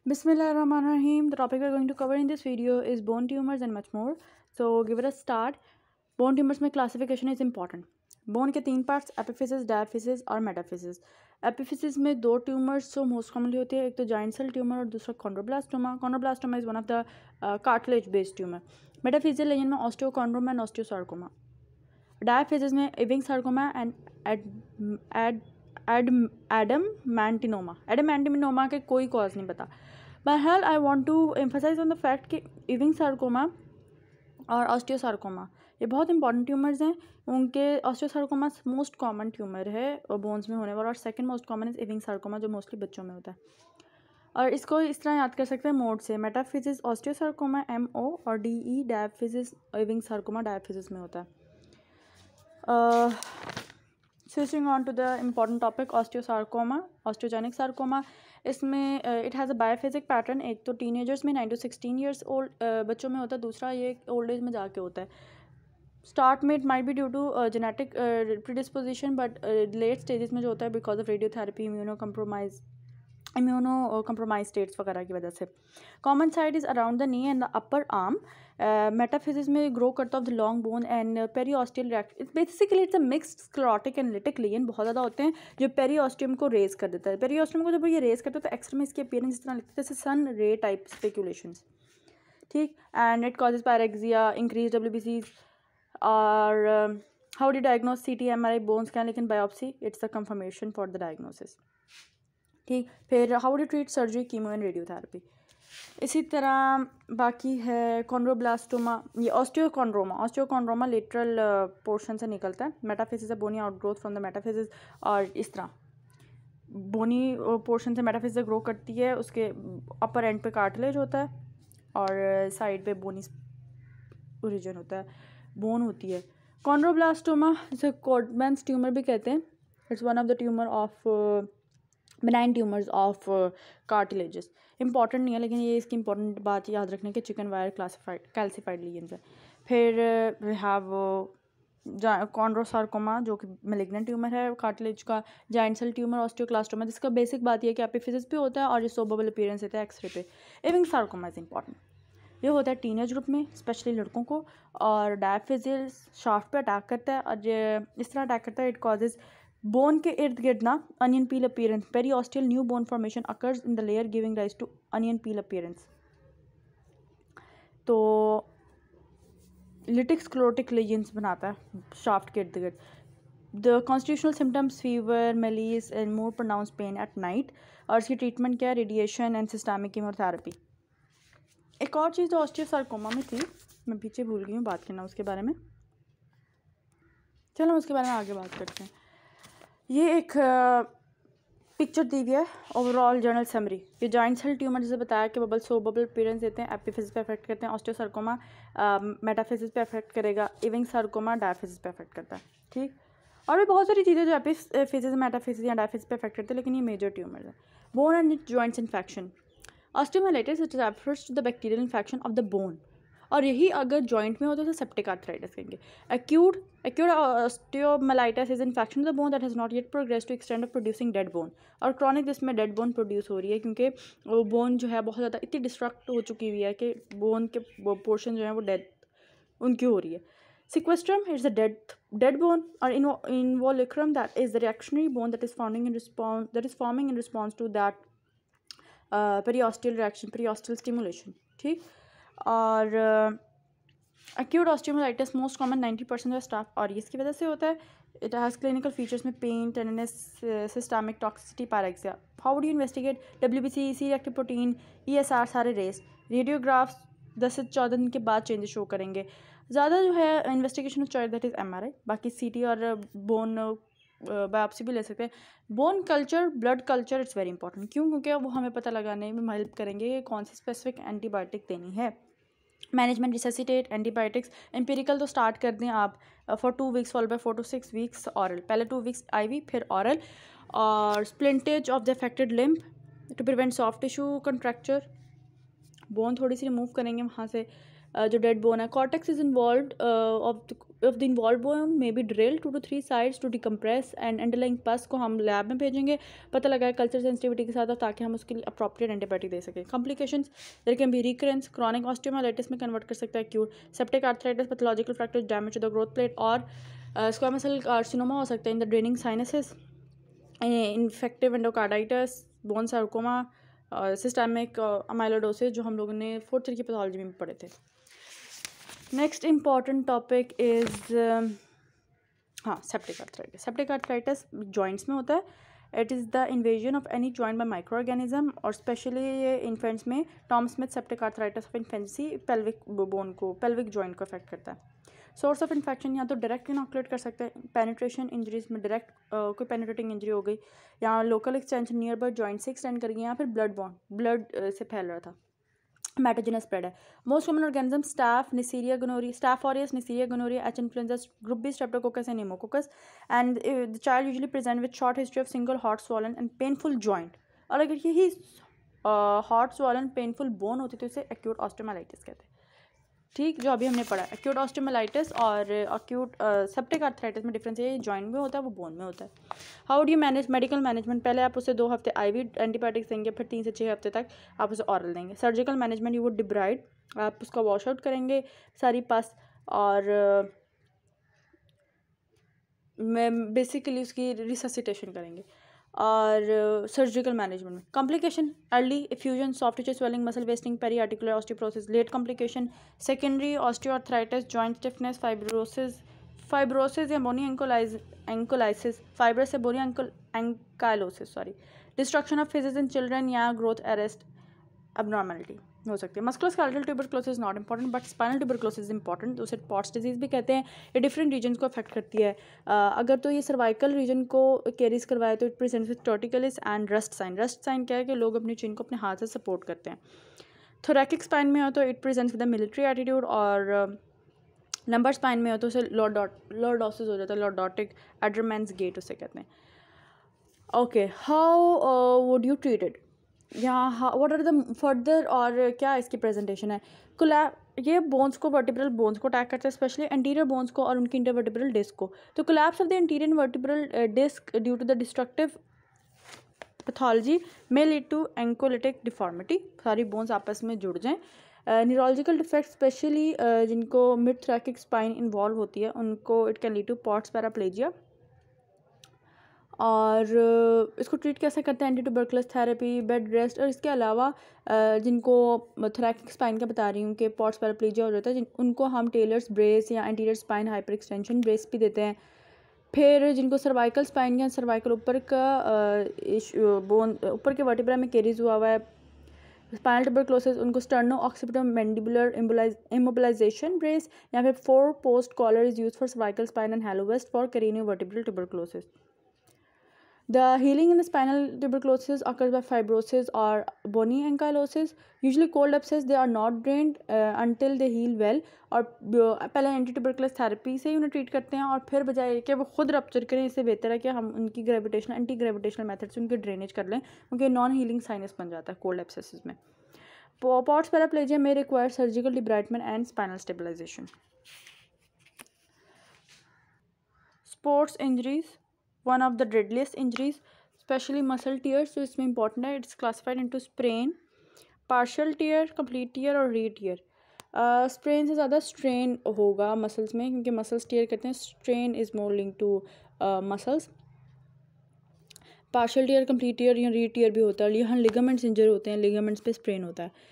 Bismillahirrahmanirrahim. The topic we are going to cover in this video is bone tumors and much more. So give it a start. Bone tumors में classification is important. Bone के तीन parts epiphysis, diaphysis और metaphysis. Epiphysis में दो tumors जो most commonly होती है, एक तो giant cell tumor और दूसरा chondroblastoma. Chondroblastoma is one of the cartilage based tumor. Metaphyseal lesion में osteochondroma and osteosarcoma. Diaphysis में Ewing sarcoma and एडमैंटिनोमा के कोई कॉज नहीं पता. बहरहाल I want to emphasise on the fact कि इविंग सार्कोमा और ऑस्टियोसार्कोमा ये बहुत इंपॉर्टेंट ट्यूमर्स हैं. उनके ऑस्टियोसार्कोमा मोस्ट कॉमन ट्यूमर है बोन्स में होने वाला, और second most common is Ewing sarcoma जो मोस्टली बच्चों में होता है. और इसको इस तरह याद कर सकते हैं मोड से: मेटाफिजिस ऑस्टियोसार्कोमा MO और DE डायफिजिस इविंग सार्कोमा डायफिजिस में होता है. Switching on to the important topic osteosarcoma, osteogenic sarcoma. इसमें it has a biphasic pattern. एक तो teenagers में 9 to 16 years old बच्चों में होता है, दूसरा ये old age में जाके होता है. Start में it might be due to genetic predisposition, but late stages में जो होता है because of radiotherapy, immunocompromised states वगैरह की वजह से. Common site is around the knee and the upper arm. Metaphysis में grow करता of the long bone and periosteal reaction. Basically it's a mixed sclerotic and lytic lesion बहुत ज़्यादा होते हैं जो periosteum को raise कर देता है. Periosteum को जब ये raise करता है तो एक्सरे में इसकी appearance इस तरह लगती है जैसे sun ray type speculations. ठीक. And it causes pyrexia, increased WBCs. और how do you diagnose? CT, MRI, bone scan, लेकिन biopsy it's the confirmation for the diagnosis. ठीक. फिर how do treat surgery, chemo and radiotherapy. इसी तरह बाकी है कॉन्ड्रोब्लास्टोमा, ये ऑस्टियोकॉन्ड्रोमा लेटरल पोर्शन से निकलता है. मेटाफिजिस है बोनी आउटग्रोथ फ्रॉम द मेटाफिजिस, और इस तरह बोनी पोर्शन से मेटाफिजिस ग्रो करती है. उसके अपर एंड पे कार्टिलेज होता है और साइड पे बोनी ओरिजिन होता है, बोन होती है. कॉन्ड्रोब्लास्टोमा जिसे कोडमैन्स ट्यूमर भी कहते हैं. It's one of the tumour of benign tumors of cartilages. Important नहीं है लेकिन ये इसकी इंपॉर्टेंट बात याद रखने के चिकन वायर कैल्सिफाइड लीजन्स है. फिर वी हैव कॉन्ड्रोसार्कोमा जो कि मेलिग्नेंट ट्यूमर है कार्टिलेज का. जाइंट सेल ट्यूमर ऑस्टियोक्लास्टोमा जिसका बेसिक बात ये है कि एपिफिजिस भी होता है और ये सोबल अपीयरेंस होता है एक्सरे पे. इविंग सार्कोमा इज इंपॉर्टेंट. ये होता है टीनेज ग्रुप में स्पेशली लड़कों को, और डायफिजिस शाफ्ट पे अटैक करता है और इस तरह अटैक करता है. इट कॉजेज बोन के इर्द गिर्द ना onion peel appearance. Periosteal new bone formation occurs in the layer giving rise to onion peel appearance. तो लिटिक स्क्लेरोटिक लेजेंस बनाता है शाफ्ट के इर्द गिर्द. The constitutional symptoms fever, malaise and more pronounce pain at night. और इसकी treatment क्या है? Radiation and systemic chemotherapy. एक और चीज़ जो ऑस्टियोसार्कोमा में थी मैं पीछे भूल गई हूँ बात करना उसके बारे में. चलो उसके बारे में आगे बात करते हैं. ये एक पिक्चर दी हुई है ओवरऑल जर्नल समरी. ये जॉइंट सेल ट्यूमर जैसे बताया कि बबल अपीयरेंस देते हैं, एपिफिजिस पे अफेक्ट करते हैं. ऑस्टियोसार्कोमा मेटाफिजिस पे अफेक्ट करेगा. इविंग सार्कोमा डायफिजिस पे अफेक्ट करता है. ठीक. और भी बहुत सारी चीज़ें जो एपिफिजिस, मेटाफिजिस या डायफिजिस पे अफेक्ट करते हैं, लेकिन ये मेजर ट्यूमर है. Bone and joints infection. Osteomyelitis it refers to the bacterial infection of the bone, और यही अगर जॉइंट में हो तो सेप्टिक आर्थराइटिस कहेंगे. Acute osteomyelitis is infection of the bone that has not yet progress to extend of producing dead bone. और chronic जिसमें dead bone produce हो रही है क्योंकि वो बोन जो है बहुत ज़्यादा इतनी डिस्ट्रक्ट हो चुकी हुई है कि बोन के पोर्शन जो है वो डेड उनकी हो रही है. Sequestrum is a dead bone, or involucrum that is the reactionary bone that is forming in response to that periosteal reaction, periosteal stimulation. ठीक. और acute osteomyelitis most common 90% of staph, और इसकी वजह से होता है. इट हैज़ क्लिनिकल फीचर्स में pain, tenderness, systemic toxicity, pyrexia. How do you investigate? WBC, C reactive protein, ESR सारे रेस. रेडियोग्राफ्स 10 से 14 दिन के बाद चेंजेस शो करेंगे. ज़्यादा जो है investigation of choice that is MRI. बाकी CT और बोन बायोप्सी भी ले सकते हैं. Bone culture, blood culture it's very important. क्यों? क्योंकि वो हमें पता लगाने में हेल्प करेंगे कि कौन सी स्पेसिफिक एंटीबायोटिक देनी है. Management resuscitate, antibiotics. एम्पिरिकल तो स्टार्ट कर दें आप for 2 weeks follow by 4 to 6 weeks oral. पहले 2 वीक्स IV फिर ऑरल. और splintage of the affected limb to prevent soft tissue contracture. Bone थोड़ी सी रिमूव करेंगे वहाँ से जो डेड बोन है. Cortex is involve of of the involve bone may be drill 2 to 3 sides to decompress and underlying पस को हम लैब में भेजेंगे, पता लगा है कल्चर सेंसिटिविटी के साथ, ताकि हम उसके लिए अप्रोप्रिएट एंटीबायोटिक दे सकें। Complications there can be recurrence, chronic osteomyelitis में कन्वर्ट कर सकता है, acute septic arthritis, pathological fracture, damage to the growth plate, और स्क्वामस सेल कार्सिनोमा हो सकता है in the draining sinuses, infective endocarditis, bone sarcoma, systemic amyloidosis जो हम लोगों ने 4th ईयर की पैथोलॉजी में पढ़े थे। Next important topic is septic arthritis. Septic arthritis joints में होता है। It is the invasion of any joint bye micro organism, और स्पेशली ये इन्फेंट्स में Tom Smith septic arthritis of infancy pelvic bone को, पेल्विक जॉइंट को affect करता है। सोर्स ऑफ इन्फेक्शन या तो डायरेक्ट इनॉकुलेट कर सकते हैं, पेनिट्रेशन इंजरीज में डायरेक्ट कोई पेनिट्रेटिंग इंजरी हो गई, या local extension near by joint से एक्सटेंड कर गई, या फिर ब्लड से फैल रहा था, मेटाजेनस स्प्रेड है। Most common organism staph, Neisseria gonorrhoea, staph aureus, Neisseria gonorrhoea, H influenzae, group B streptococcus and pneumococcus, and the child usually present with short history of single hot swollen and painful joint. और अगर यही hot swollen painful bone होती तो इसे acute osteomyelitis कहते हैं। ठीक, जो अभी हमने पढ़ा, एक्यूट ऑस्टियोमाइलाइटिस और एक्यूट सेप्टिक आर्थराइटिस में डिफरेंस ये जॉइंट में होता है, वो बोन में होता है। How do you manage medical management? पहले आप उसे 2 हफ्ते IV एंटीबायोटिक्स देंगे, फिर 3 से 6 हफ्ते तक आप उसे ऑरल देंगे। सर्जिकल मैनेजमेंट, यू वुड डिब्राइड, आप उसका वॉश आउट करेंगे सारी पस, और बेसिकली उसकी रिससिटेशन करेंगे। और सर्जिकल मैनेजमेंट में complication, early effusion, soft tissue swelling, muscle wasting, periarticular osteoporosis. Late complication, secondary osteoarthritis, joint stiffness, fibrosis या बोनी एंकोलाइसिस, फाइब्रस या bony ankylosis, destruction of physis in children या growth arrest abnormality हो सकती है। Musculoskeletal tuberculosis not important, but spinal tuberculosis important, उसे Pott's disease भी कहते हैं। ये डिफरेंट रीजन को अफेक्ट करती है। अगर तो ये सर्वाइकल रीजन को कैरीज करवाए तो it presents with torticollis and rust sign. Rust sign क्या है कि लोग अपनी चिन को अपने हाथ से सपोर्ट करते हैं। थोरैकिक स्पाइन में हो तो it presents with the military attitude, और लंबर स्पाइन में हो तो उसे लॉर्डोसिस हो जाता है, लॉर्डोटिक एडरमैन्स गेट उसे कहते हैं। Okay, how would you treat it, यहाँ व्हाट आर द फर्दर, और क्या इसकी प्रेजेंटेशन है। ये बोन्स को, वर्टिब्रल बोन्स को अटैक करते हैं, स्पेशली एंटीरियर बोन्स को और उनकी इंटरवर्टिब्रल डिस्क को। तो collapse of the interior vertebral disc due to the destructive pathology may lead to ankylotic deformity, सारी बोन्स आपस में जुड़ जाएं। न्यूरोलॉजिकल डिफेक्ट, स्पेशली जिनको मिड थोरैकिक स्पाइन इन्वॉल्व होती है उनको it can lead to Pott's paraplegia. और इसको ट्रीट कैसे करते हैं, anti tuberculous therapy, bed rest, और इसके अलावा जिनको थोरैकिक स्पाइन का बता रही हूँ कि पॉट्स पैराप्लेजिया हो जाता है, उनको हम टेलर्स ब्रेस या anterior spine hyper extension brace भी देते हैं। फिर जिनको सर्वाइकल स्पाइन या सर्वाइकल ऊपर का बोन ऊपर के वर्टिब्रा में कैरीज हुआ है, स्पाइनल ट्यूबरक्लोसिस, उनको sterno occipital mandibular immobilisation brace, या फिर 4 post collar is use for cervical spine and halo vest for craniovertebral tuberculosis. The healing in the spinal tuberculosis occurs by fibrosis or bony ankylosis. Usually cold abscess, they are not drained until they heal well. और पहले anti tuberculous therapy से ही उन्हें treat करते हैं, और फिर बजाय कि वो खुद रप्चर करें, इससे बेहतर है कि हम उनकी ग्रेविटेशनल एंटी ग्रेविटेशनल मेथड से उनकी ड्रेनेज कर लें, क्योंकि नॉन हीलिंग साइनस बन जाता है कोल्ड एब्सेसिस में। पॉट्स पैराप्लेजिया में require surgical debridement and spinal stabilisation. Sports injuries, one of the deadliest injuries, especially muscle tears, तो इसमें important है, it's classified into sprain, partial tear, complete tear और re tear। sprain से ज़्यादा strain होगा muscles में, क्योंकि muscles tear करते हैं, strain is more linked to muscles। partial tear, complete tear या re tear भी होता है, यहाँ ligaments injure होते हैं, ligaments पे sprain होता है।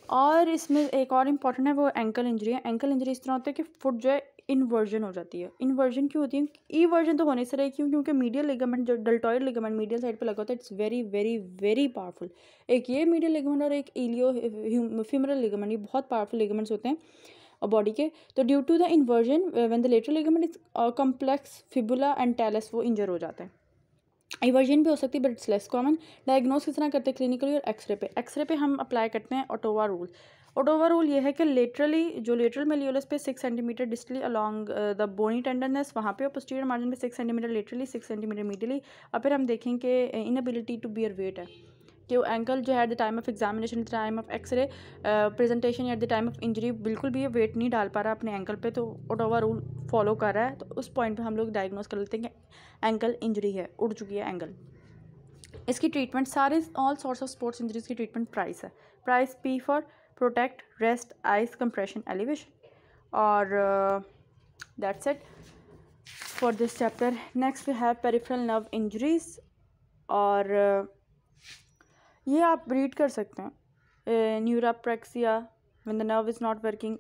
और इसमें एक और इम्पॉर्टेंट है, वो एंकल इंजरी है। एंकल इंजरी इस तरह होता है कि फुट जो है इन्वर्जन हो जाती है। इन्वर्जन क्यों होती है? ई वर्जन तो होने से रही क्यों, क्योंकि मीडियल लिगामेंट जो डेल्टॉइड लिगामेंट मीडियल साइड पे लगा होता है, it's very very very powerful. एक ये मीडियल लिगामेंट और एक इलियो फीमरल लिगामेंट, ये बहुत पावरफुल लिगामेंट्स होते हैं बॉडी के। तो due to the inversion when the lateral ligament is complex fibula and talus, वो इंजर हो जाता है। इवर्जन भी हो सकती है, but it's less common. Diagnose किस तरह करते हैं क्लिनिकली और एक्सरे पे। एक्सरे पे हम अप्लाई करते हैं ओटोवा रूल। ओटोवा रूल ये है कि लेटरली जो लेटरल मेलियोलस पे 6 centimetre distally along the bony tenderness वहाँ पे, और पोस्टीरियर मार्जिन पे 6 सेंटीमीटर लेटरली, 6 सेंटीमीटर मीडियली। और फिर हम देखें कि इनएबिलिटी टू बियर वेट है, कि वो एंकल जो है at the time of examination, at the time of X ray presentation या at the time of injury बिल्कुल भी वेट नहीं डाल पा रहा अपने एंकल पे, तो ओटावा रूल फॉलो कर रहा है, तो उस पॉइंट पे हम लोग डायग्नोस कर लेते हैं कि एंकल इंजरी है, उड़ चुकी है एंकल। इसकी ट्रीटमेंट सारे all sorts of sports injuries की ट्रीटमेंट प्राइस है। PRICE P for protect, rest, ice, compression, elevation, और that's it for this chapter. Next we have peripheral nerve injuries, और ये आप रीड कर सकते हैं। Neuropraxia when the nerve is not working,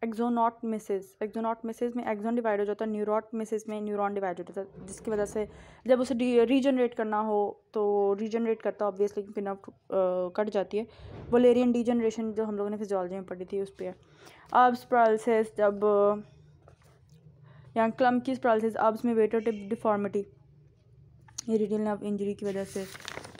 axonotmesis में एक्सोन डिवाइड हो जाता है, न्यूरोटमिसिस में न्यूरॉन डिवाइड हो जाता है, जिसकी वजह से जब उसे रीजनरेट करना हो तो रीजनरेट करता है ऑब्वियसली, क्योंकि नर्व कट जाती है। वोलेरियन डीजनरेशन जो हम लोगों ने फिजियोलॉजी में पढ़ी थी उस पर है। आर्ब्स पैरालिसिस, जब या क्लम्की पैरालिसिस, आर्ब्स में वेटर टिप डिफॉर्मिटी, ये रेडियल नर्व इंजरी की वजह से।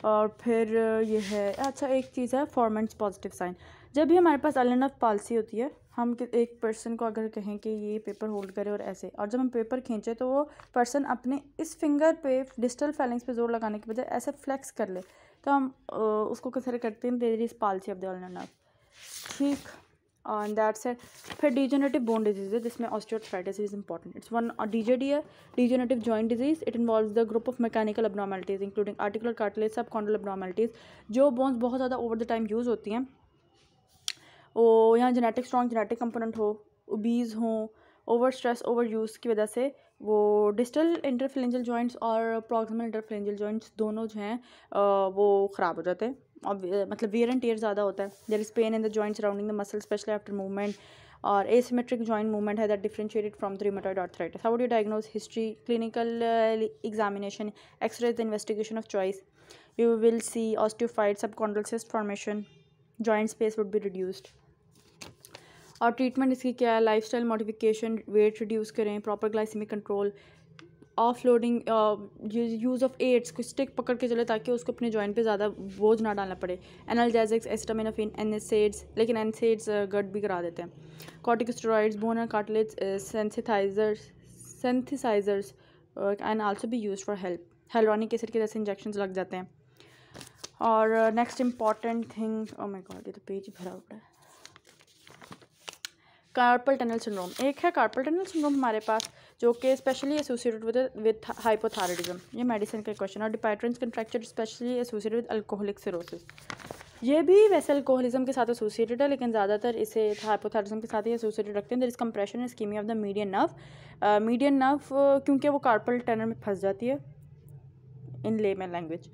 और फिर ये है, अच्छा एक चीज़ है फॉर्मेंट्स पॉजिटिव साइन। जब भी हमारे पास अल्नर नर्व पाल्सी होती है, हम एक पर्सन को अगर कहें कि ये पेपर होल्ड करे और ऐसे, और जब हम पेपर खींचे तो वो पर्सन अपने इस फिंगर पे डिस्टल फेलिंग्स पे जोर लगाने की बजाय ऐसे फ्लेक्स कर ले, तो हम उसको कंसिडर करते हैं there is palsy of the ulnar nerve. ठीक, and that's it। फिर डिजेनरेटिव बोन डिजीज है जिसमें osteoarthritis is important. It's one DJD है, degenerative joint disease. It involves the group of mechanical abnormalities including articular cartilage, subchondral abnormalities. जो bones बहुत ज़्यादा over the time use होती हैं, वो यहाँ जेनेटिक स्ट्रॉन्ग जेनेटिक कंपोनेंट हो, ओबीज हों, ओवर स्ट्रेस ओवर यूज़ की वजह से वो डिस्टल इंटरफेरेंजियल जॉइंट्स और प्रॉक्सिमल इंटरफेरेंजियल जॉइंट्स दोनों जो हैं वो ख़राब हो जाते हैं, और मतलब वियर एंड टियर ज़्यादा होता है। There is pain in the joint surrounding the muscle specially after movement, और एसिमेट्रिक जॉइंट मूवमेंट है that differentiated from the rheumatoid arthritis. How would you diagnose? History, clinical examination, X ray the investigation of choice. You will see osteophyte, subchondral cyst formation, joint space would be reduced. और treatment इसकी क्या है? Lifestyle modification, weight reduce करें, proper glycaemic control, off loading, use of aids, को stick पकड़ के चले ताकि उसको अपने जॉइंट पे ज़्यादा बोझ ना डालना पड़े। एनाल्जेसिक्स, एस्टामिनोफेन, एनएसएड्स, लेकिन एनएसएड्स गट भी करा देते हैं। Corticosteroids, bone and cartilage synthesisers and also be used for help. Hyaluronic acid के जैसे इंजेक्शंस लग जाते हैं। और next important thing, oh my God ये तो पेज ही भरा हुआ है, कार्पल टनल सिंड्रोम। एक है कार्पल टनल सिंड्रोम हमारे पास, जो कि स्पेशली एसोसिएटेड विद हाइपोथायराइडिज्म। ये मेडिसिन का क्वेश्चन। और Dupuytren's contracture specially associated with alcoholic cirrhosis. ये भी वैसे अल्कोहलिज्म के साथ एसोसिएटेड है, लेकिन ज़्यादातर इसे हाइपोथायराइडिज्म के साथ ही एसोसिएटेड रखते हैं। There is compression and ischaemia of the median nerve. Median nerve क्योंकि वो कार्पल टनल में फंस जाती है in layman language.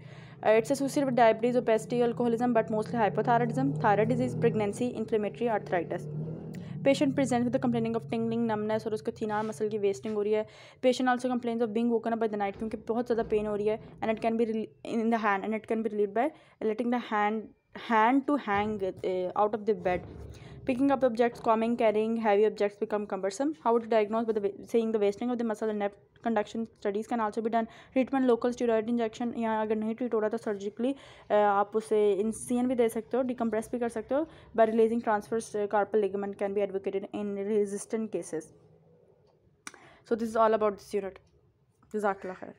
It's associated with diabetes, obesity, alcoholism, but mostly hypothyroidism, thyroid disease, pregnancy, inflammatory arthritis. Patient presents with the complaining of tingling, numbness, और उसको थिनार muscle की wasting हो रही है। Patient also complains of being woken up by the night, क्योंकि बहुत ज़्यादा pen हो रही है, and it can be in the hand, and it can be relieved by letting the hand to hang out of the bed. Picking up objects, calming, carrying heavy objects become cumbersome. How to diagnose? By seeing the wasting of the muscle and nerve conduction studies can also be done. Treatment, local steroid injection, यहाँ अगर नहीं treat हो रहा तो surgically आप उसे इंसियन भी दे सकते हो, डिकम्प्रेस भी कर सकते हो। by releasing transverse carpal ligament can be advocated in resistant cases. So this is all about this unit. Jazakallah khair.